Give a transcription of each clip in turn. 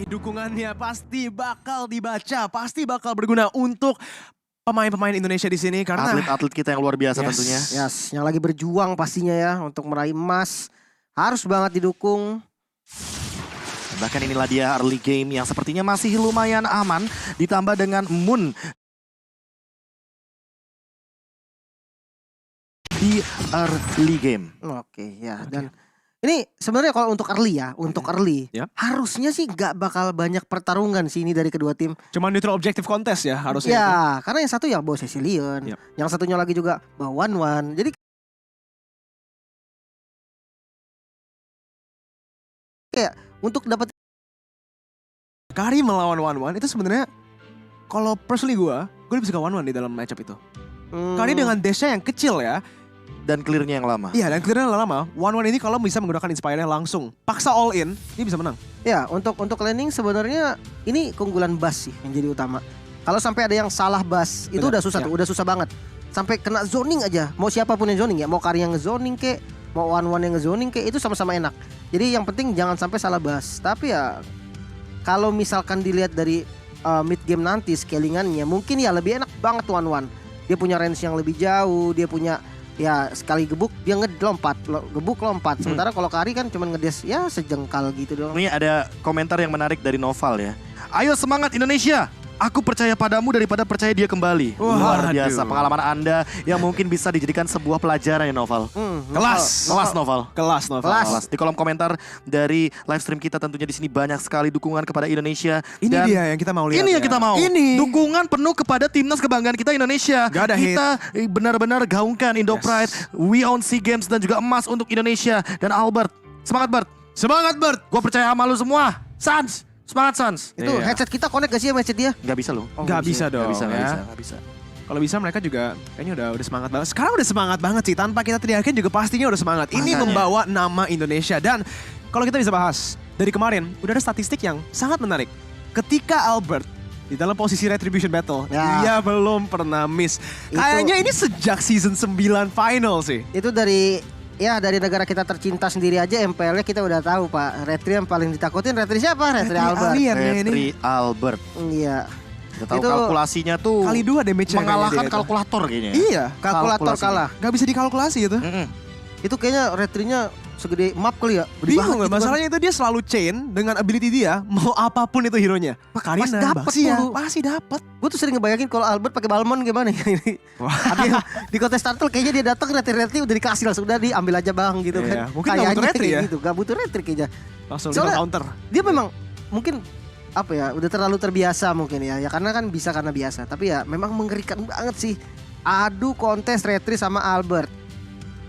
Dukungannya pasti bakal dibaca, pasti bakal berguna untuk pemain-pemain Indonesia di sini karena atlet-atlet kita yang luar biasa tentunya. Yes, yang lagi berjuang pastinya ya untuk meraih emas. Harus banget didukung. Bahkan inilah dia early game yang sepertinya masih lumayan aman. Ditambah dengan Moon di early game. Oke ya, dan ini sebenarnya kalau untuk early ya, Ya. harusnya sih nggak bakal banyak pertarungan sih ini dari kedua tim. cuma neutral objective contest ya harusnya. Ya, karena yang satu ya bawa Cecilion, Yap. yang satunya lagi juga bawa Wan. Jadi kayak untuk dapat Kari melawan One itu sebenarnya kalau personally gue lebih suka One di dalam matchup itu. Kari dengan dashnya yang kecil ya. Dan clearnya yang lama. Iya, dan clearnya lama. One ini kalau bisa menggunakan Inspire-nya langsung, paksa all in, dia bisa menang. ya untuk landing sebenarnya ini keunggulan Bas sih yang jadi utama. Kalau sampai ada yang salah Bas itu Benar, udah susah ya. tuh, udah susah banget. Sampai kena zoning aja, mau siapapun yang zoning ya, mau Kari yang ngezoning kek, mau One yang ngezoning kek, itu sama-sama enak. Jadi yang penting jangan sampai salah Bas. Tapi ya kalau misalkan dilihat dari mid game nanti scalingannya mungkin ya lebih enak banget One. Dia punya range yang lebih jauh, dia punya ya sekali gebuk dia ngelompat, gebuk lompat. Sementara kalau Kari kan cuma ngedes ya sejengkal gitu doang. Ini ada komentar yang menarik dari Noval ya. Ayo semangat Indonesia. Aku percaya padamu daripada percaya dia kembali. Luar biasa Waduh. pengalaman Anda yang mungkin bisa dijadikan sebuah pelajaran ya Noval. Kelas. Noval. Kelas, Novel. Kelas. Di kolom komentar dari live stream kita tentunya di sini banyak sekali dukungan kepada Indonesia. Ini Dan dia yang kita mau lihat. ini yang ya. kita mau. Ini. Dukungan penuh kepada timnas kebanggaan kita Indonesia. Gak ada kita benar-benar gaungkan Indo Yes. Pride. We own SEA Games dan juga emas untuk Indonesia. Dan Albert, semangat Bert. Semangat, Bert. Gue percaya sama lu semua. Sans, semangat Sans. Itu Iya. headset kita connect gak sih sama headset dia? Gak bisa lu. Oh, Gak bisa Gak dong bisa, ya. gak bisa. Kalau bisa mereka juga kayaknya udah semangat banget. Sekarang udah semangat banget sih. Tanpa kita teriakin juga pastinya udah semangat. Ini Makanya. membawa nama Indonesia. Dan kalau kita bisa bahas, dari kemarin udah ada statistik yang sangat menarik. Ketika Albert di dalam posisi Retribution Battle, Ya. dia belum pernah miss. Kayaknya ini sejak season 9 final sih. Itu dari negara kita tercinta sendiri aja MPL-nya kita udah tahu Pak. Retri yang paling ditakutin Retri siapa? Retri Albert. Alien ya ini. Petri Albert. Iya. Kita tahu Itu kalkulasinya tuh Kali 2 damage-nya mengalahkan kayaknya dia itu. kalkulator kayaknya. Iya, Kalkulator Kalkulasinya. kalah. gak bisa dikalkulasi gitu. Itu kayaknya Retrinya segede map kali ya. Gede Bingung banget gak? gitu kan. Masalahnya itu dia selalu chain dengan ability dia, mau apapun itu hero-nya. Pak Karin Pasti dan dapet Baxi ya, mulu. pasti dapat. Gue tuh sering ngebayangin kalau Albert pakai Balmon gimana ya ini. Wah. Di kontes turtle kayaknya dia datang Retri udah dikasih langsung udah diambil aja bang gitu Iya, kan. mungkin nggak butuh Kayaknya Retri kayak ya. gitu, gak butuh Retri kayaknya. Langsung Soalnya- di counter. Dia memang mungkin apa ya udah terlalu terbiasa mungkin ya karena kan bisa karena biasa tapi ya memang mengerikan banget sih adu kontes Retri sama Albert.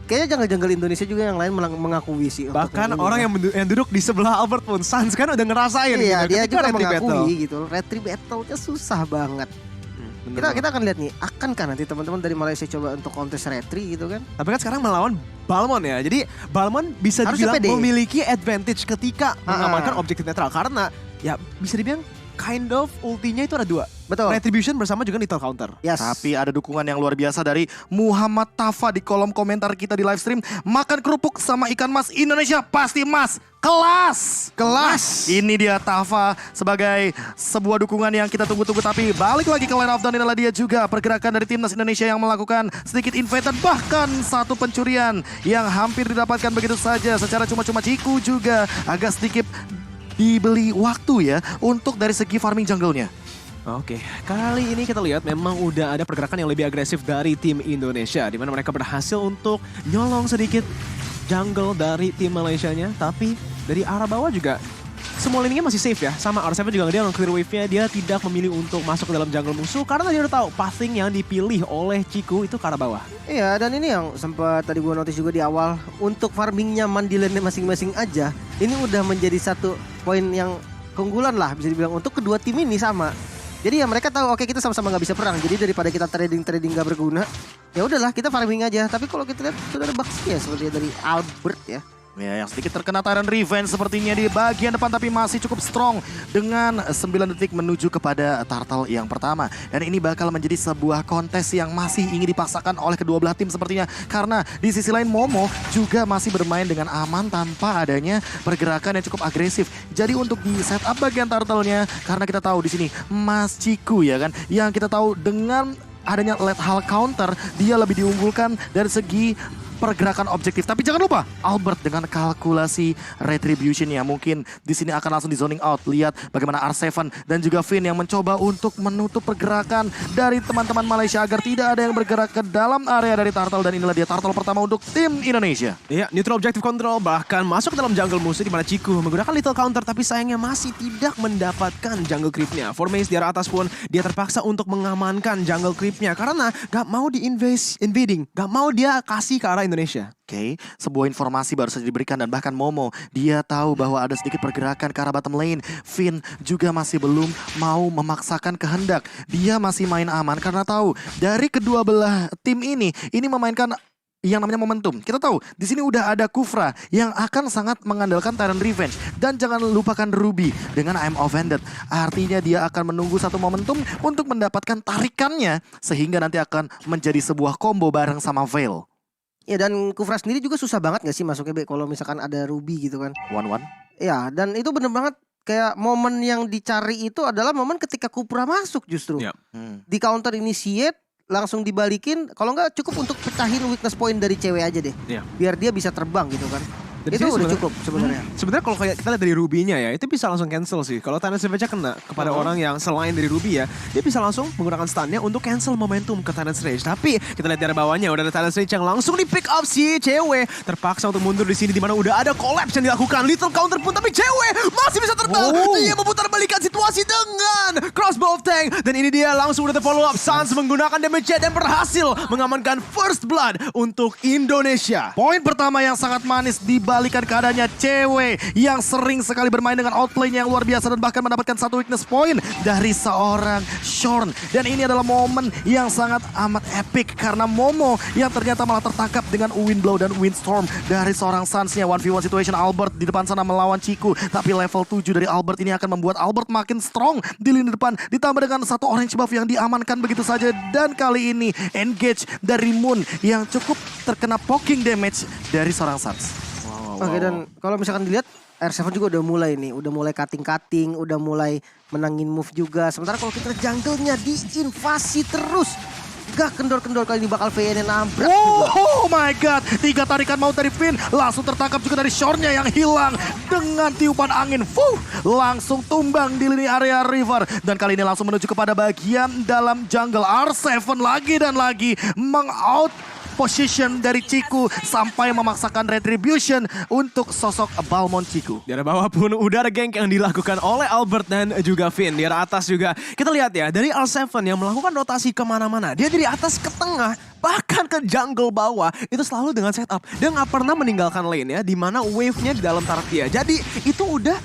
Kayaknya jungle Indonesia juga yang lain mengakui sih. untuk Bahkan ini orang ya. yang duduk di sebelah Albert pun, Sans kan udah ngerasain iya gitu. dia Ketika juga Retri mengakui battle. gitu. Retri battle-nya susah banget. Bener Kita akan lihat nih, akankah nanti teman-teman dari Malaysia coba untuk kontes Retri gitu kan? Tapi kan sekarang melawan Balmon ya. Jadi Balmon bisa Harusnya dibilang pede. memiliki advantage ketika mengamankan Ah. objektif netral. Karena ya bisa dibilang kind of ultinya itu ada 2. Betul. Retribution bersama juga Lethal Counter. Yes. Tapi ada dukungan yang luar biasa dari Muhammad Tafa di kolom komentar kita di live stream. Makan kerupuk sama ikan mas Indonesia pasti emas. Kelas. Ini dia Tafa sebagai sebuah dukungan yang kita tunggu-tunggu. Tapi balik lagi ke line of down, inilah dia juga pergerakan dari timnas Indonesia yang melakukan sedikit invade dan bahkan satu pencurian yang hampir didapatkan begitu saja secara cuma-cuma. Ciku juga agak sedikit dibeli waktu ya untuk dari segi farming jungle-nya. Oke, kali ini kita lihat memang udah ada pergerakan yang lebih agresif dari tim Indonesia. Di mana mereka berhasil untuk nyolong sedikit jungle dari tim Malaysianya. Tapi dari arah bawah juga semua lininya masih safe ya. Sama R7 juga dia clear wave-nya, dia tidak memilih untuk masuk ke dalam jungle musuh. Karena dia udah tahu pathing yang dipilih oleh Ciku itu ke arah bawah. Iya dan ini yang sempat tadi gua notice juga di awal. Untuk farming nyaman di lane masing-masing aja. Ini udah menjadi satu poin yang keunggulan lah bisa dibilang untuk kedua tim ini sama. Jadi ya mereka tahu oke kita sama-sama nggak bisa perang. Jadi daripada kita trading nggak berguna, ya udahlah kita farming aja. Tapi kalau kita lihat sudah ada Baxi ya seperti dari Albert ya. Ya, yang sedikit terkena Tyrant Revenge sepertinya di bagian depan tapi masih cukup strong dengan 9 detik menuju kepada Turtle yang pertama. Dan ini bakal menjadi sebuah kontes yang masih ingin dipaksakan oleh kedua belah tim sepertinya. Karena di sisi lain Momo juga masih bermain dengan aman tanpa adanya pergerakan yang cukup agresif. Jadi untuk di setup bagian Turtle-nya, karena kita tahu di sini Mas Ciku ya kan, yang kita tahu dengan adanya lethal counter, dia lebih diunggulkan dari segi pergerakan objektif. Tapi jangan lupa Albert dengan kalkulasi retribution yang mungkin di sini akan langsung di zoning out. Lihat bagaimana R7 dan juga Finn yang mencoba untuk menutup pergerakan dari teman-teman Malaysia agar tidak ada yang bergerak ke dalam area dari Turtle. Dan inilah dia Turtle pertama untuk tim Indonesia. Iya, neutral objective control bahkan masuk ke dalam jungle musuh di mana Ciku menggunakan little counter tapi sayangnya masih tidak mendapatkan jungle creepnya. Formace di arah atas pun dia terpaksa untuk mengamankan jungle creepnya karena gak mau invading, gak mau dia kasih ke arah Indonesia. Oke, sebuah informasi baru saja diberikan dan bahkan Momo dia tahu bahwa ada sedikit pergerakan ke arah bottom lane. Finn juga masih belum mau memaksakan kehendak. Dia masih main aman karena tahu dari kedua belah tim ini memainkan yang namanya momentum. Kita tahu di sini udah ada Kufra yang akan sangat mengandalkan Tyrant Revenge dan jangan lupakan Ruby dengan I'm Offended. Artinya dia akan menunggu satu momentum untuk mendapatkan tarikannya sehingga nanti akan menjadi sebuah combo bareng sama Veil. Ya dan Kufra sendiri juga susah banget gak sih masuknya Be kalau misalkan ada Ruby gitu kan. 1-1. Ya dan itu bener banget kayak momen yang dicari itu adalah momen ketika Kufra masuk justru. Yap. Di counter initiate langsung dibalikin, kalau nggak cukup untuk pecahin weakness point dari cewek aja deh. Iya. Biar dia bisa terbang gitu kan. Dari Itu sini udah cukup sebenarnya. Sebenarnya kalau kayak kita lihat dari Ruby-nya ya, itu bisa langsung cancel sih. Kalau Tyrant Rage kena kepada orang yang selain dari Ruby ya, dia bisa langsung menggunakan stun-nya untuk cancel momentum ke Tyrant Rage. Tapi kita lihat dari bawahnya udah ada Tyrant Rage yang langsung di pick up si cewek. Terpaksa untuk mundur di sini di mana udah ada collapse yang dilakukan. Little counter pun tapi cewek masih bisa terbang. Dia memutar balikan situasi dengan crossbow of tank. Dan ini dia langsung udah follow up. Sans menggunakan damage dan berhasil mengamankan first blood untuk Indonesia. Poin pertama yang sangat manis dibalikan keadaannya cewek yang sering sekali bermain dengan outplay yang luar biasa dan bahkan mendapatkan satu weakness point dari seorang Shorn. Dan ini adalah momen yang sangat amat epic karena Momo yang ternyata malah tertangkap dengan Windblow dan Windstorm dari seorang Suns-nya. 1v1 situation Albert di depan sana melawan Ciku. Tapi level 7 dari Albert ini akan membuat Albert makin strong di lini depan. Ditambah dengan satu orange buff yang diamankan begitu saja. Dan kali ini engage dari Moon yang cukup terkena poking damage dari seorang Suns. Oke dan kalau misalkan dilihat R7 juga udah mulai nih, udah mulai cutting, udah mulai menangin move juga. Sementara kalau kita jungle-nya diinvasi terus. Gak kendor-kendor kali ini bakal VN nabrak. Oh my god, 3 tarikan maut dari Finn langsung tertangkap juga dari Shorn-nya yang hilang dengan tiupan angin. Langsung tumbang di lini area river dan kali ini langsung menuju kepada bagian dalam jungle. R7 lagi dan lagi mengout position dari Ciku sampai memaksakan retribution untuk sosok Balmond Ciku. Di arah bawah pun udah ada gank yang dilakukan oleh Albert dan juga Finn. Di arah atas juga kita lihat ya dari R7 yang melakukan rotasi kemana-mana. Dia dari atas ke tengah bahkan ke jungle bawah itu selalu dengan setup. Dia nggak pernah meninggalkan lane ya di mana wave-nya di dalam turret dia. Jadi itu udah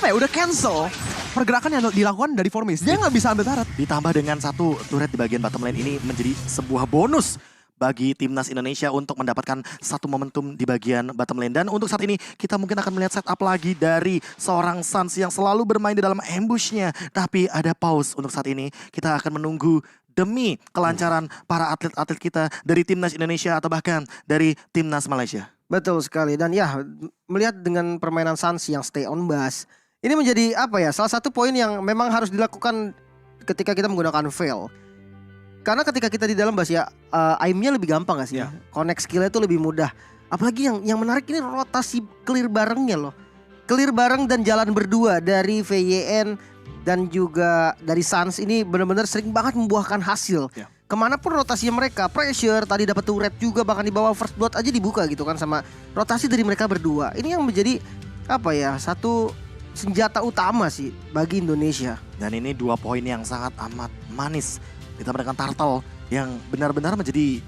udah cancel pergerakan yang dilakukan dari Formis. Dia nggak bisa ambil turret. Ditambah dengan satu turret di bagian bottom lane ini menjadi sebuah bonus bagi timnas Indonesia untuk mendapatkan satu momentum di bagian bottom lane. Dan untuk saat ini kita mungkin akan melihat setup lagi dari seorang Suns yang selalu bermain di dalam ambushnya. Tapi ada pause untuk saat ini. Kita akan menunggu demi kelancaran para atlet-atlet kita dari timnas Indonesia atau bahkan dari timnas Malaysia. Betul sekali dan ya melihat dengan permainan Suns yang stay on base. Ini menjadi salah satu poin yang memang harus dilakukan ketika kita menggunakan Veil. Karena ketika kita di dalam base ya, aimnya lebih gampang gak sih? Yeah. Connect skill-nya itu lebih mudah. Apalagi yang menarik ini rotasi clear barengnya loh. Clear bareng dan jalan berdua dari VYN dan juga dari Suns ini benar-benar sering banget membuahkan hasil. Yeah. Kemanapun rotasinya mereka, pressure, tadi dapat turret juga bahkan di bawah first blood aja dibuka gitu kan sama rotasi dari mereka berdua. Ini yang menjadi satu senjata utama sih bagi Indonesia. Dan ini 2 poin yang sangat amat manis. Ditambah dengan Turtle yang benar-benar menjadi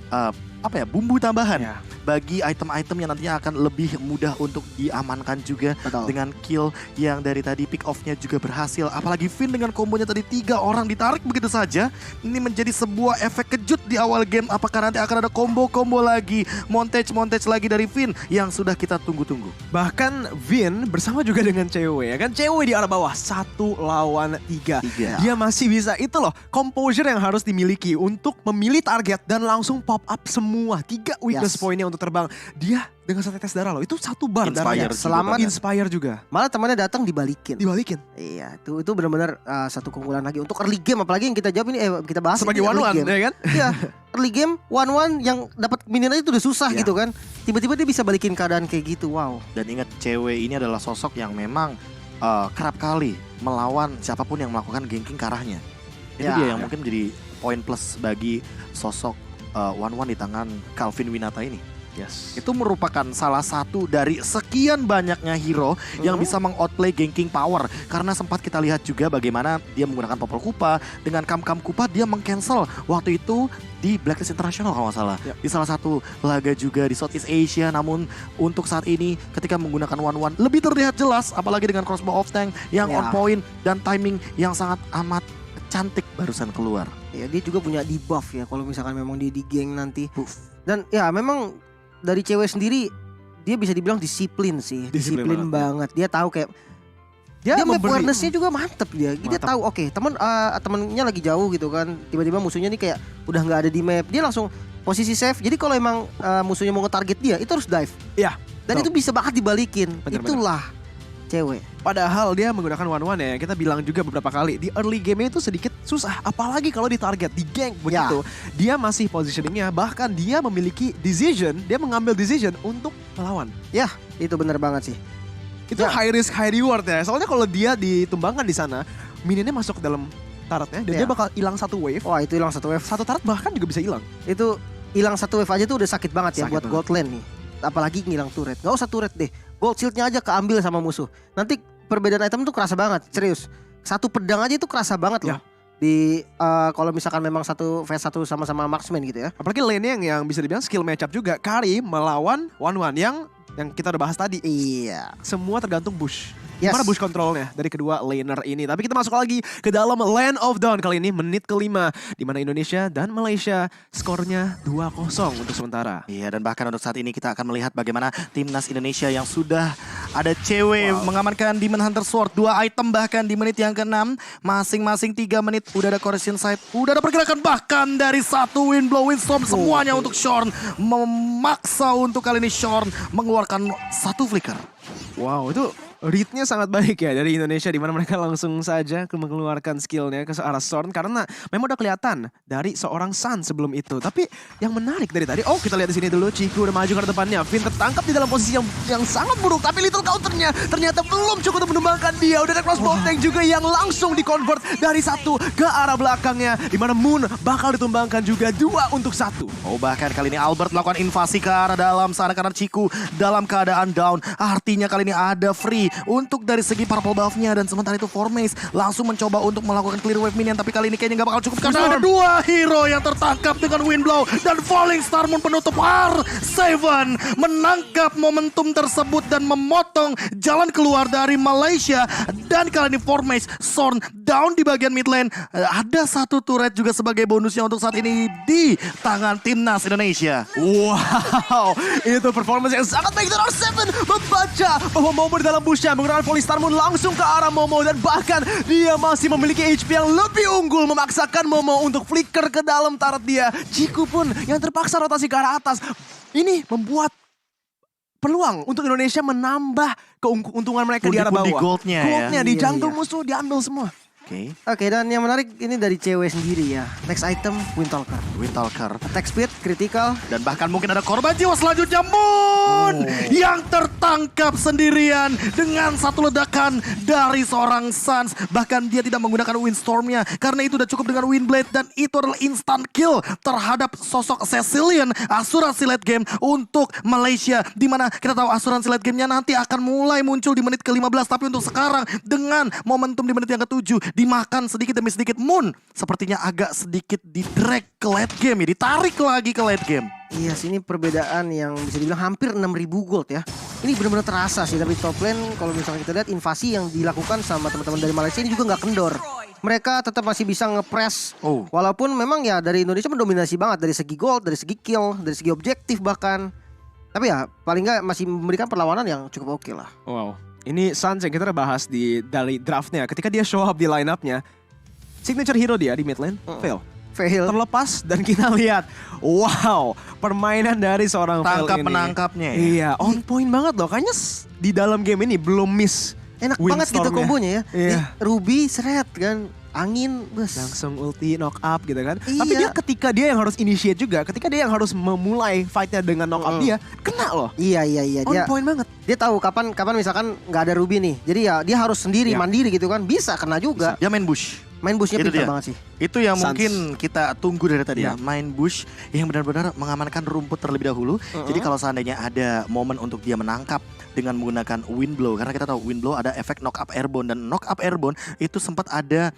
bumbu tambahan Ya. bagi item-item yang nantinya akan lebih mudah untuk diamankan juga. Betul. Dengan kill yang dari tadi pick off-nya juga berhasil. Apalagi Finn dengan kombonya tadi 3 orang ditarik begitu saja. Ini menjadi sebuah efek kejut di awal game. Apakah nanti akan ada combo-combo lagi, montage lagi dari Finn yang sudah kita tunggu-tunggu. Bahkan Vin bersama juga dengan cewek ya kan. Cewek di arah bawah 1 lawan 3. Dia masih bisa itu loh, composure yang harus dimiliki untuk memilih target dan langsung pop up semua 3 weakness pointnya untuk terbang. Dia dengan setetes darah loh, itu 1 bar darahnya. Inspire juga. Selamat. Inspire juga. Malah temannya datang dibalikin. Dibalikin. Iya, itu benar-benar satu keunggulan lagi untuk early game, apalagi yang kita jawab ini kita bahas Sebagai ini early one-one game. ya kan? Iya, early game one yang dapat minion aja itu udah susah gitu kan. Tiba-tiba dia bisa balikin keadaan kayak gitu. Wow. Dan ingat, cewek ini adalah sosok yang memang kerap kali melawan siapapun yang melakukan ganking ke arahnya. Itu Ya, dia yang mungkin menjadi poin plus bagi sosok One di tangan Calvin Winata ini. Yes. Itu merupakan salah satu dari sekian banyaknya hero yang bisa mengoutplay ganking power. Karena sempat kita lihat juga bagaimana dia menggunakan Popol Kupa. Dengan Kam Kupa dia meng-cancel waktu itu di Blacklist International kalau nggak salah. Di salah satu laga juga di Southeast Asia. Namun untuk saat ini ketika menggunakan One lebih terlihat jelas. Apalagi dengan Crossbow of Tank yang on point dan timing yang sangat amat cantik barusan keluar. Ya, dia juga punya debuff ya kalau misalkan memang dia di geng nanti. Dan ya memang dari cewek sendiri dia bisa dibilang disiplin sih. Disiplin banget. Dia tahu kayak dia awareness-nya juga mantep dia. Dia tahu oke, temennya lagi jauh gitu kan. Tiba-tiba musuhnya nih kayak udah nggak ada di map. Dia langsung posisi safe. Jadi kalau emang musuhnya mau nge-target dia, itu harus dive. Iya. Dan itu bisa banget dibalikin. Itulah cewek. Padahal dia menggunakan one ya, kita bilang juga beberapa kali di early game itu sedikit susah, apalagi kalau di target, di gank begitu. Dia masih positioningnya, bahkan dia memiliki decision, dia mengambil decision untuk melawan. Ya, itu benar banget sih. Itu high risk high reward ya. Soalnya kalau dia ditumbangkan di sana, minionnya masuk ke dalam turretnya dan dia bakal hilang 1 wave. Wah, itu hilang 1 wave. 1 turret bahkan juga bisa hilang. Itu hilang 1 wave aja tuh udah sakit banget ya Sakit buat gold lane nih. Apalagi ngilang turret. Gak usah turret deh. Gold shieldnya aja keambil sama musuh. Nanti perbedaan item tuh kerasa banget. Serius. 1 pedang aja itu kerasa banget loh. Di kalau misalkan memang satu vs 1 sama-sama marksman gitu ya. Apalagi lane yang bisa dibilang skill matchup juga. Kari melawan one yang kita udah bahas tadi. Iya. Semua tergantung bush. Yes. Gimana bush controlnya dari kedua laner ini. Tapi kita masuk lagi ke dalam Land of Dawn kali ini menit ke-5. Di mana Indonesia dan Malaysia skornya 2-0 untuk sementara. Iya, dan bahkan untuk saat ini kita akan melihat bagaimana timnas Indonesia yang sudah ada cewek mengamankan Demon Hunter Sword. 2 item bahkan di menit yang ke-6. Masing-masing 3 menit udah ada correction side. Udah ada pergerakan bahkan dari 1 Windblow Windstorm semuanya untuk Shorn. Memaksa untuk kali ini Shorn mengeluarkan 1 flicker. Wow, itu readnya sangat baik ya dari Indonesia, di mana mereka langsung saja mengeluarkan skillnya ke arah Shorn karena memang udah kelihatan dari seorang Sun sebelum itu. Tapi yang menarik dari tadi, kita lihat di sini dulu, Ciku udah maju ke depannya. Finn tertangkap di dalam posisi yang sangat buruk, tapi little counternya ternyata belum cukup untuk menumbangkan dia. Udah ada crossbow tank juga yang langsung di-convert dari 1 ke arah belakangnya, di mana Moon bakal ditumbangkan juga 2 untuk 1. Bahkan kali ini Albert melakukan invasi ke arah dalam sana karena Ciku dalam keadaan down. Artinya kali ini ada free untuk dari segi purple buff-nya, dan sementara itu Formace langsung mencoba untuk melakukan clear wave minion, tapi kali ini kayaknya nggak bakal cukup karena ada 2 hero yang tertangkap dengan Windblow dan Falling Star Moon penutup. R7 menangkap momentum tersebut dan memotong jalan keluar dari Malaysia, dan kali ini Formace Shorn down di bagian mid lane. Ada 1 turret juga sebagai bonusnya untuk saat ini di tangan timnas Indonesia. Wow, itu performance yang sangat baik dari R7, membaca bahwa Momo di dalam bushnya menggunakan Polystar Moon langsung ke arah Momo, dan bahkan dia masih memiliki HP yang lebih unggul, memaksakan Momo untuk flicker ke dalam turret dia. Ciku pun yang terpaksa rotasi ke arah atas. Ini membuat peluang untuk Indonesia menambah keuntungan mereka di arah bawah. Pundi-pundi goldnya di Iya, jungle iya. musuh diambil semua. Oke, dan yang menarik ini dari cewek sendiri ya. Next item Windtalker. Windtalker. Attack speed, critical. Dan bahkan mungkin ada korban jiwa selanjutnya, Moon yang tertangkap sendirian dengan 1 ledakan dari seorang Suns. Bahkan dia tidak menggunakan Windstorm-nya karena itu udah cukup dengan Windblade, dan itu adalah instant kill terhadap sosok Cecilian, asuransi late game untuk Malaysia. Dimana kita tahu asuransi late game-nya nanti akan mulai muncul di menit ke-15, tapi untuk sekarang dengan momentum di menit yang ke-7 dimakan sedikit demi sedikit. Moon sepertinya agak sedikit di drag ke late game ya, ditarik lagi ke late game. Iya sih, ini perbedaan yang bisa dibilang hampir 6.000 gold ya. Ini benar-benar terasa sih dari top lane. Kalau misalnya kita lihat invasi yang dilakukan sama teman-teman dari Malaysia ini juga nggak kendor. Mereka tetap masih bisa ngepres. Walaupun memang ya dari Indonesia mendominasi banget dari segi gold, dari segi kill, dari segi objektif bahkan. Tapi ya paling nggak masih memberikan perlawanan yang cukup oke lah. Wow. Ini Suns yang kita udah bahas dari draftnya. Ketika dia show up di line-up-nya, signature hero dia di mid lane, fail. Terlepas dan kita lihat, wow, permainan dari seorang Fail Tangkap ini. menangkapnya ya. Iya, on point banget loh. Kayaknya di dalam game ini belum miss. Enak banget gitu Windstorm-nya. kombonya ya. Iya. Ruby seret kan, angin bus. Langsung ulti knock up gitu kan. Iya. Tapi dia ketika dia yang harus initiate juga, ketika dia yang harus memulai fightnya dengan knock up dia, kena loh. Iya On dia. point banget. Dia tahu kapan misalkan nggak ada Ruby nih. Jadi ya dia harus sendiri Ya. mandiri gitu kan. Bisa kena juga. Dia main bush. Main bushnya Itu pintar dia. banget sih. Itu yang Suns. mungkin kita tunggu dari tadi Ya. ya. Main bush yang benar-benar mengamankan rumput terlebih dahulu. Jadi kalau seandainya ada momen untuk dia menangkap dengan menggunakan wind blow. Karena kita tahu wind blow ada efek knock up airborne. Dan knock up airborne itu sempat ada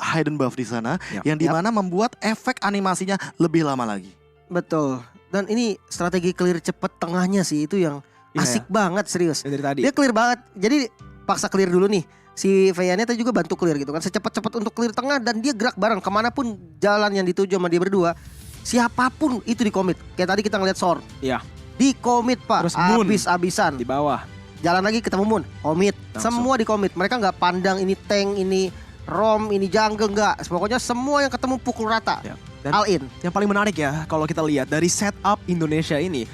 hidden buff di sana. Yap. Yang dimana membuat efek animasinya lebih lama lagi. Betul. Dan ini strategi clear cepet tengahnya sih itu yang Iya, asik banget serius. Dari tadi. Dia clear banget. Jadi paksa clear dulu nih. Si Vayane tadi juga bantu clear gitu kan. Secepat-cepat untuk clear tengah dan dia gerak bareng kemanapun jalan yang dituju sama dia berdua. Siapapun itu di commit. Kayak tadi kita ngeliat Sor. Iya, Di commit pak. Terus Moon. Abis-abisan. di bawah. Jalan lagi ketemu Moon. Commit. Langsung. Semua di commit. Mereka nggak pandang ini tank, ini rom, ini jungle nggak. Pokoknya semua yang ketemu pukul rata. Ya. Dan All in. yang paling menarik ya, kalau kita lihat dari setup Indonesia ini,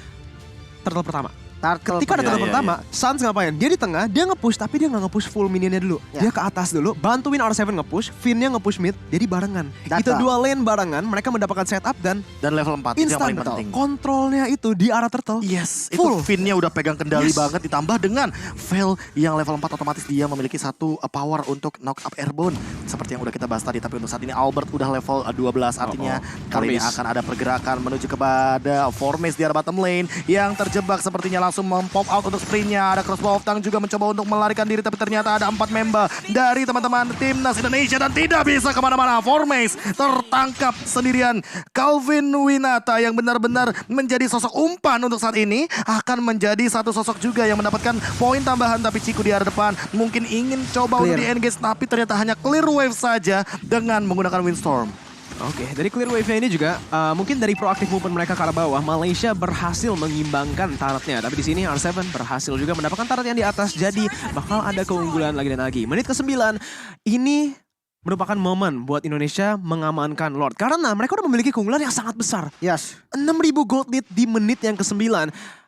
turtle pertama. Turtle Ketika ada Iya, turtle iya, pertama, Suns ngapain? Dia di tengah, dia nge-push, tapi dia nggak nge-push full minionnya dulu. Ya. Dia ke atas dulu, bantuin R7 nge-push, Finnya nge-push mid, jadi barengan. Data. Itu dua lane barengan, mereka mendapatkan setup dan Dan level 4 itu yang instan. paling penting. Kontrolnya itu di arah turtle. Yes, Full. itu Finnya udah pegang kendali Yes. banget ditambah dengan Veil yang level 4 otomatis dia memiliki satu power untuk knock up airborne seperti yang udah kita bahas tadi. Tapi untuk saat ini Albert udah level 12 artinya kali ini Formis. akan ada pergerakan menuju kepada Formis di arah bottom lane yang terjebak sepertinya langsung mempop out untuk sprintnya. Ada crossbow of Tang juga mencoba untuk melarikan diri tapi ternyata ada 4 member dari teman-teman timnas Indonesia dan tidak bisa kemana-mana. Formis tertangkap sendirian. Calvin Winata yang benar-benar menjadi sosok umpan untuk saat ini akan menjadi satu sosok juga yang mendapatkan poin tambahan. Tapi Ciku di arah depan mungkin ingin coba untuk Clear. di-engage tapi ternyata hanya clear wave saja dengan menggunakan Windstorm. Oke, dari clear wave-nya ini juga mungkin dari proaktif movement mereka ke arah bawah, Malaysia berhasil mengimbangkan tarotnya. Tapi di sini R7 berhasil juga mendapatkan tarot yang di atas, jadi bakal ada keunggulan lagi dan lagi. Menit ke-9, ini merupakan momen buat Indonesia mengamankan Lord. Karena mereka udah memiliki keunggulan yang sangat besar. Yes. 6.000 gold lead di menit yang ke-9.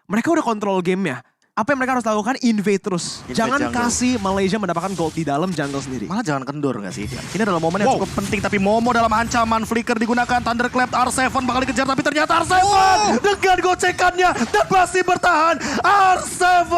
Mereka udah kontrol gamenya. Apa yang mereka harus lakukan? Invade terus. Invade Jangan jungle. kasih Malaysia mendapatkan gold di dalam jungle sendiri. Malah jangan kendor gak sih? Ini adalah momen yang cukup penting tapi Momo dalam ancaman flicker digunakan. Thunderclap R7 bakal dikejar tapi ternyata R7 dengan gocekannya dan masih bertahan. R7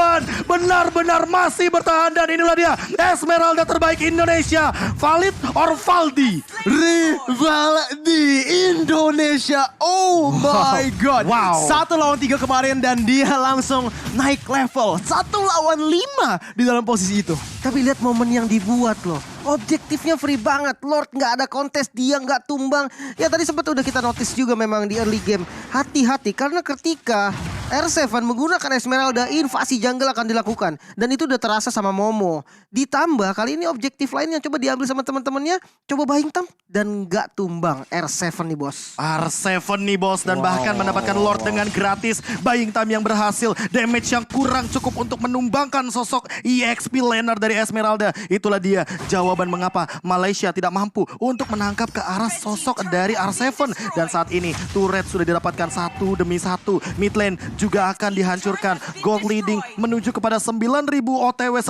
benar-benar masih bertahan dan inilah dia Esmeralda terbaik Indonesia. Valid or Valdi? Rival di Indonesia. Oh my god. Wow. 1 lawan 3 kemarin dan dia langsung naik level. 1 lawan 5 di dalam posisi itu. Tapi lihat momen yang dibuat loh. Objektifnya free banget. Lord nggak ada kontes, dia nggak tumbang. Ya tadi sempat udah kita notice juga memang di early game. Hati-hati karena ketika R7 menggunakan Esmeralda, invasi jungle akan dilakukan. Dan itu udah terasa sama Momo. Ditambah kali ini objektif lain yang coba diambil sama teman-temannya. Coba buying time dan nggak tumbang. R7 nih bos. R7 nih bos dan bahkan mendapatkan Lord dengan gratis. Buying time yang berhasil. Damage yang kurang cukup untuk menumbangkan sosok EXP laner dari Esmeralda. Itulah dia jawaban mengapa Malaysia tidak mampu untuk menangkap ke arah sosok dari R7. Dan saat ini turret sudah didapatkan satu demi satu. Mid lane juga akan dihancurkan. Gold leading menuju kepada 9.000 OTW 10.000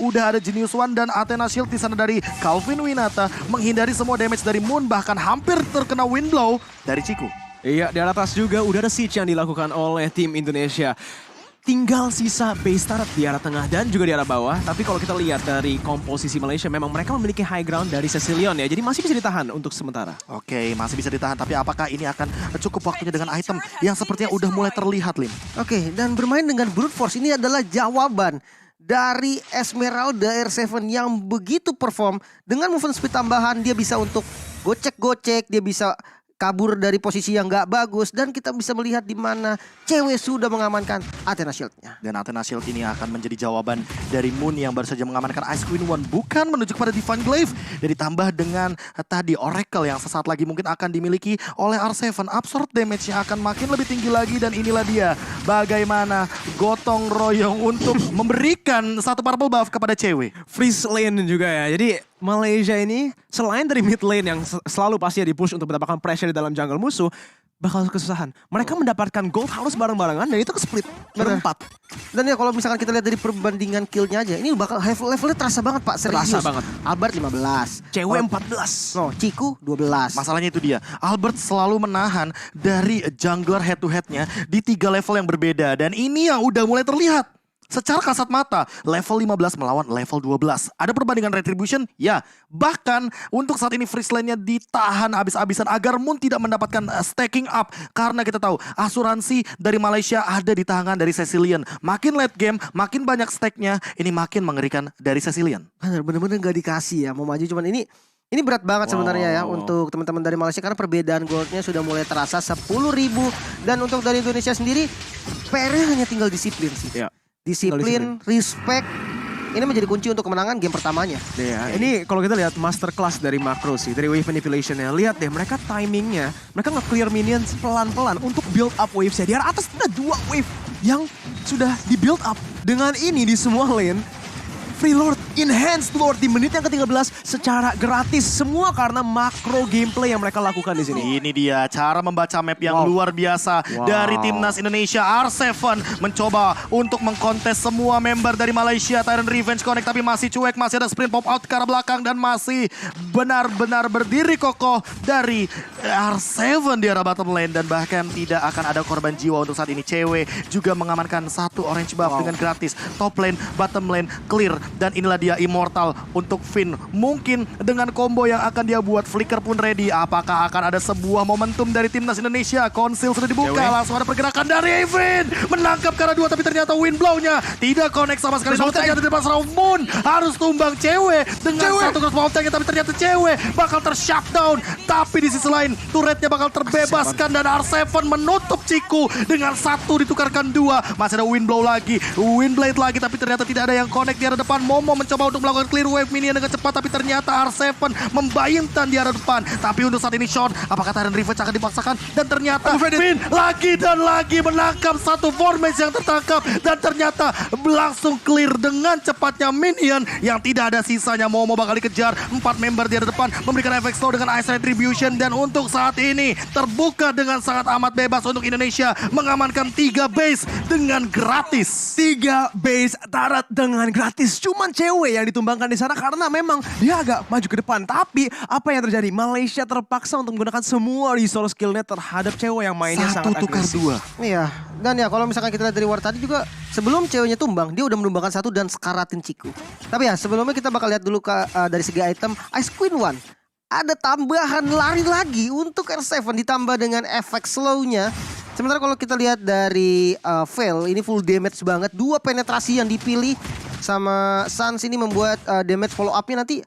udah ada Genius One dan Athena Shield di sana dari Calvin Winata. Menghindari semua damage dari Moon bahkan hampir terkena wind blow dari Ciku. Iya, di atas juga udah ada siege yang dilakukan oleh tim Indonesia. Tinggal sisa base turret di arah tengah dan juga di arah bawah. Tapi kalau kita lihat dari komposisi Malaysia, memang mereka memiliki high ground dari Cecilion ya. Jadi masih bisa ditahan untuk sementara. Oke, masih bisa ditahan. Tapi apakah ini akan cukup waktunya dengan item yang sepertinya udah mulai terlihat, Lim? Oke, dan bermain dengan brute force ini adalah jawaban dari Esmeralda R7 yang begitu perform dengan movement speed tambahan. Dia bisa untuk gocek-gocek, dia bisa kabur dari posisi yang gak bagus. Dan kita bisa melihat di mana cewek sudah mengamankan Athena Shield-nya. Dan Athena Shield ini akan menjadi jawaban dari Moon yang baru saja mengamankan Ice Queen One. Bukan menuju kepada Divine Glaive. Dan ditambah dengan tadi Oracle yang sesaat lagi mungkin akan dimiliki oleh R7. Absorb damage-nya akan makin lebih tinggi lagi. Dan inilah dia bagaimana gotong royong untuk memberikan satu purple buff kepada cewek. Freeze lane juga ya. Jadi Malaysia ini selain dari mid lane yang selalu pastinya di-push untuk mendapatkan pressure di dalam jungle musuh, bakal kesusahan. Mereka mendapatkan gold harus bareng-barengan dan itu ke-split berempat. Dan ya kalau misalkan kita lihat dari perbandingan kill-nya aja, ini bakal levelnya terasa banget Pak, serius. Terasa banget. Albert 15. Cewek 14. No, Ciku 12. Masalahnya itu dia, Albert selalu menahan dari jungler head to headnya di 3 level yang berbeda. Dan ini yang udah mulai terlihat. Secara kasat mata, level 15 melawan level 12. Ada perbandingan retribution? Ya. Bahkan untuk saat ini freeze lane-nya ditahan habis-habisan agar Moon tidak mendapatkan stacking up. Karena kita tahu asuransi dari Malaysia ada di tangan dari Cecilian. Makin late game, makin banyak stack-nya, ini makin mengerikan dari Cecilian. Bener-bener gak dikasih ya mau maju, cuman ini berat banget sebenarnya ya untuk teman-teman dari Malaysia karena perbedaan goldnya sudah mulai terasa 10.000. Dan untuk dari Indonesia sendiri PR-nya hanya tinggal disiplin sih. Ya. Disiplin, respect, ini menjadi kunci untuk kemenangan game pertamanya. Iya, ini kalau kita lihat masterclass dari Makro sih, dari wave manipulation-nya. Lihat deh, mereka timingnya, mereka nge-clear minions pelan-pelan untuk build up wave-nya. Di atas ada 2 wave yang sudah di-build up. Dengan ini di semua lane, Free Lord, Enhanced Lord di menit yang ke-13 secara gratis. Semua karena makro gameplay yang mereka lakukan di sini. Ini dia cara membaca map yang luar biasa dari timnas Indonesia. R7 mencoba untuk mengkontes semua member dari Malaysia. Tyrant Revenge Connect tapi masih cuek. Masih ada sprint pop out ke arah belakang dan masih benar-benar berdiri kokoh dari R7 di arah bottom lane. Dan bahkan tidak akan ada korban jiwa untuk saat ini. Cewek juga mengamankan 1 orange buff dengan gratis. Top lane, bottom lane, clear. Dan inilah dia Immortal untuk Finn. Mungkin dengan combo yang akan dia buat, Flicker pun ready. Apakah akan ada sebuah momentum dari timnas Indonesia? Konsil sudah dibuka, langsung ada pergerakan dari Evin. Menangkap karena 2 tapi ternyata wind blow-nya tidak connect sama sekali. Ternyata di depan serang Moon harus tumbang cewek dengan 1 crossbow tank, tapi ternyata cewek bakal ter-shutdown. Tapi di sisi lain turretnya bakal terbebaskan dan R7 menutup Ciku dengan 1 ditukarkan 2. Masih ada wind blow lagi, wind blade lagi, tapi ternyata tidak ada yang connect di arah depan. Momo mencoba untuk melakukan clear wave minion dengan cepat, tapi ternyata R7 membayangkan di arah depan. Tapi untuk saat ini short, apakah Tyrant Revenge akan dipaksakan? Dan ternyata Finn lagi dan lagi menangkap 1 formage yang tertangkap. Dan ternyata langsung clear dengan cepatnya minion yang tidak ada sisanya. Momo bakal dikejar, 4 member di arah depan memberikan efek slow dengan Ice Retribution. Dan untuk saat ini terbuka dengan sangat amat bebas untuk Indonesia mengamankan 3 base dengan gratis. 3 base Tarat dengan gratis. Cuman cewek yang ditumbangkan di sana karena memang dia agak maju ke depan. Tapi apa yang terjadi? Malaysia terpaksa untuk menggunakan semua resource skillnya terhadap cewek yang mainnya sangat agresif. 1 tukar 2. Iya, dan ya kalau misalkan kita lihat dari war tadi juga sebelum ceweknya tumbang, dia udah menumbangkan 1 dan sekaratin Ciku. Tapi ya sebelumnya kita bakal lihat dulu dari segi item Ice Queen One. Ada tambahan lari lagi untuk R7 ditambah dengan efek slow-nya. Sementara kalau kita lihat dari Veil, ini full damage banget. 2 penetrasi yang dipilih sama Sans ini membuat damage follow up-nya nanti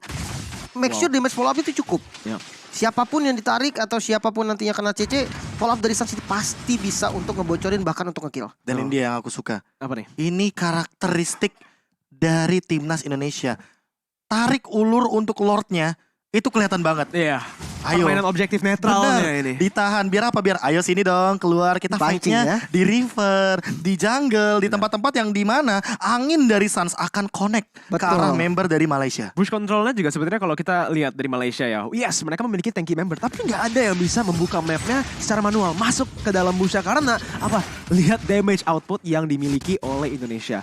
make sure damage follow up itu cukup. Siapapun yang ditarik atau siapapun nantinya kena CC, follow up dari Sans ini pasti bisa untuk ngebocorin bahkan untuk nge-kill. Dan ini dia yang aku suka. Apa nih? Ini karakteristik dari timnas Indonesia. Tarik ulur untuk Lordnya itu kelihatan banget. Iya. Ayo. Permainan objektif netralnya ini. Ditahan. Biar apa? Biar ayo sini dong keluar. Kita fight-nya ya. di river, di jungle, di tempat-tempat yang dimana angin dari Sans akan connect ke arah member dari Malaysia. Bush controlnya juga sebenarnya kalau kita lihat dari Malaysia ya. Yes, mereka memiliki tanky member. Tapi nggak ada yang bisa membuka mapnya secara manual. Masuk ke dalam bushnya. Karena apa? Lihat damage output yang dimiliki oleh Indonesia.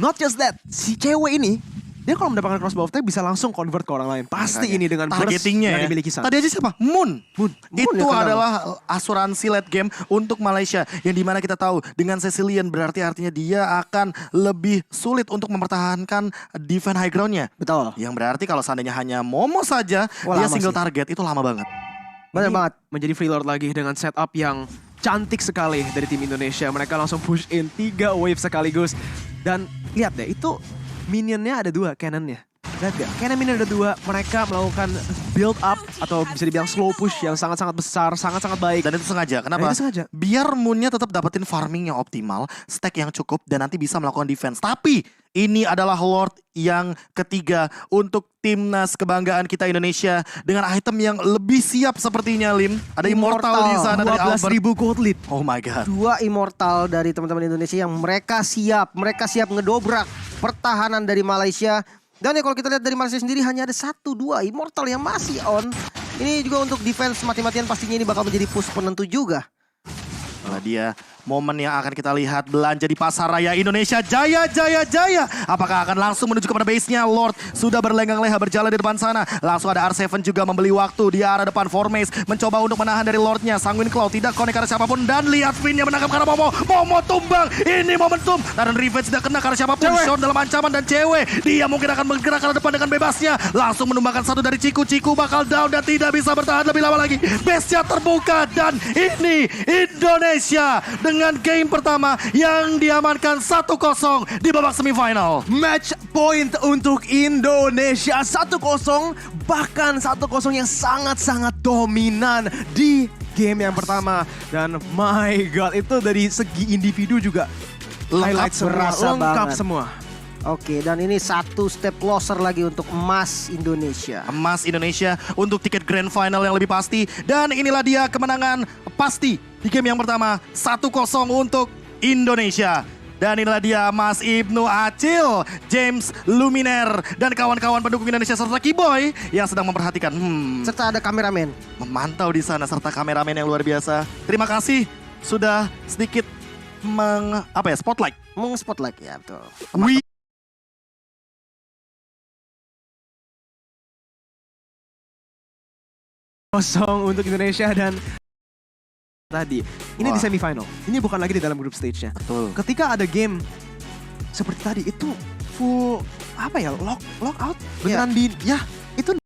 Not just that. Si cewek ini, dia kalau mendapatkan crossbow attack bisa langsung convert ke orang lain. Pasti ini dengan targetingnya yang ya. dimiliki Sans. Tadi aja siapa? Moon. Itu yang adalah asuransi late game untuk Malaysia. Yang dimana kita tahu dengan Cecilian berarti artinya dia akan lebih sulit untuk mempertahankan defense high ground-nya. Betul. Yang berarti kalau seandainya hanya Momo saja, dia single target itu lama banget. Benar banget. Menjadi free lord lagi dengan setup yang cantik sekali dari tim Indonesia. Mereka langsung push in 3 wave sekaligus. Dan lihat deh, itu minionnya ada 2 cannonnya. Lihat gak? Kenamin ada 2, mereka melakukan build up atau bisa dibilang slow push yang sangat-sangat besar, sangat-sangat baik. Dan itu sengaja. Kenapa? Itu sengaja. Biar Moonnya tetap dapetin farming yang optimal, stack yang cukup, dan nanti bisa melakukan defense. Tapi ini adalah Lord yang ketiga untuk timnas kebanggaan kita Indonesia dengan item yang lebih siap sepertinya, Lim. Ada Immortal di sana dari Albert. 12.000 gold lead. Oh my god. 2 Immortal dari teman-teman Indonesia yang mereka siap ngedobrak pertahanan dari Malaysia. Dan ya kalau kita lihat dari Malaysia sendiri hanya ada 1-2 Immortal yang masih on. Ini juga untuk defense mati-matian pastinya ini bakal menjadi push penentu juga. Nah, dia momen yang akan kita lihat belanja di pasar raya Indonesia. Jaya. Apakah akan langsung menuju kepada base-nya? Lord sudah berlenggang leha berjalan di depan sana. Langsung ada R7 juga membeli waktu di arah depan Formace. Mencoba untuk menahan dari Lordnya. Sanguine Claw tidak connect karena siapapun. Dan lihat Finn yang menangkap karena Momo tumbang. Ini momentum. Dan Revenge tidak kena karena siapapun. Shot dalam ancaman dan cewek. Dia mungkin akan bergerak ke depan dengan bebasnya. Langsung menumbangkan satu dari Ciku. Ciku bakal down dan tidak bisa bertahan lebih lama lagi. Base-nya terbuka dan ini Indonesia dengan game pertama yang diamankan 1-0 di babak semifinal. Match point untuk Indonesia 1-0, bahkan 1-0 yang sangat-sangat dominan di game yang pertama. Dan my god, itu dari segi individu juga highlight semua, berasa lengkap banget. semua. Oke, dan ini 1 step closer lagi untuk emas Indonesia. Emas Indonesia untuk tiket grand final yang lebih pasti. Dan inilah dia kemenangan pasti di game yang pertama 1-0 untuk Indonesia. Dan inilah dia Mas Ibnu Acil, James Luminer, dan kawan-kawan pendukung Indonesia serta Kiboy yang sedang memperhatikan. Serta ada kameramen. Memantau di sana serta kameramen yang luar biasa. Terima kasih sudah sedikit spotlight. Spotlight ya, betul. Kosong untuk Indonesia. Dan tadi ini Wah. di semifinal, ini bukan lagi di dalam group stage-nya. Betul. Ketika ada game seperti tadi itu full lock out beneran di itu